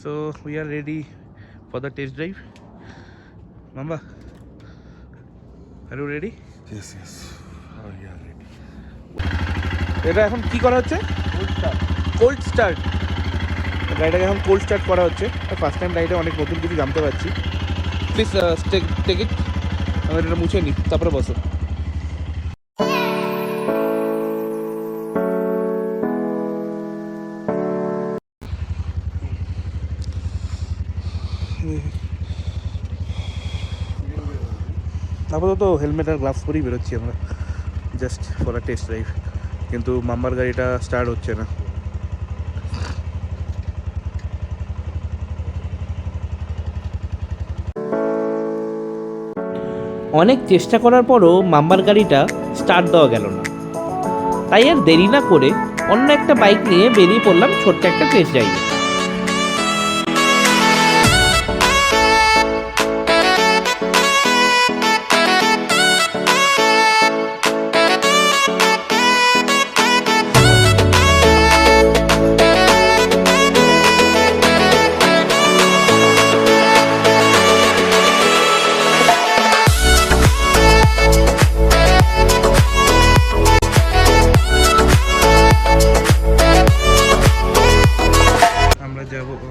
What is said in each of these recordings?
So we are ready for the test drive. Mamba, are you ready? Yes, yes. Oh, yeah, ready. এটা এখন কি করা হচ্ছে? Cold start. গাড়িটাকে এখন কোল্ড স্টার্ট করা হচ্ছে। ফার্স্ট টাইম রাইডে অনেক নতুন কিছু জানতে পারছি। Please take it. আমি এটা মুছে নিই, তারপরে বসো। আপাতত হেলমেট আর গ্লাভস পরেই বেরোচ্ছি আমরা, just for a test drive. কিন্তু মাম্বার গাড়িটা স্টার্ট হচ্ছে না। অনেক চেষ্টা করার পরও মাম্বার গাড়িটা স্টার্ট দেওয়া গেল না, তাই আর দেরি না করে অন্য একটা বাইক নিয়ে বেরিয়ে পড়লাম ছোট্ট একটা টেস্ট ড্রাইভে।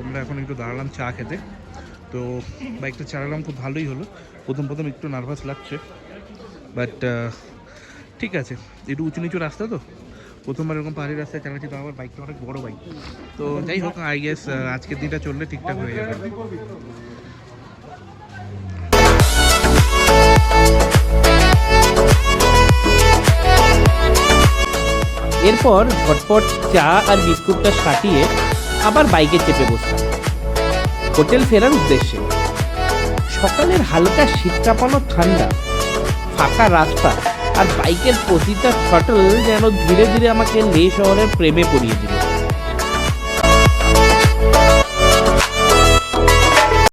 আমরা এখন একটু দাঁড়ালাম চা খেতে। তো বাইকটা চালালাম, খুব ভালোই হলো। প্রথম একটু নার্ভাস লাগছে, বাট ঠিক আছে। একটু উঁচু নিচু রাস্তা তো, প্রথমবার এরকম পাহাড়ি রাস্তায় চালাচ্ছি, তো আমার বাইকটা অনেক বড় বাইক। তো যাই হোক, আই গেস আজকের দিনটা চললে ঠিকঠাক হয়ে যাবে। এরপর ঝটপট চা আর বিস্কুটটা সাটিয়ে আবার বাইকে চেপে বসলাম হোটেল ফেরার উদ্দেশ্যে। সকালের হালকা শীত কাঁপানো ঠান্ডা, ফাঁকা রাস্তা আর বাইকের প্রতিটা থ্রটল যেন ধীরে ধীরে আমাকে লে শহরের প্রেমে পড়িয়ে দিল।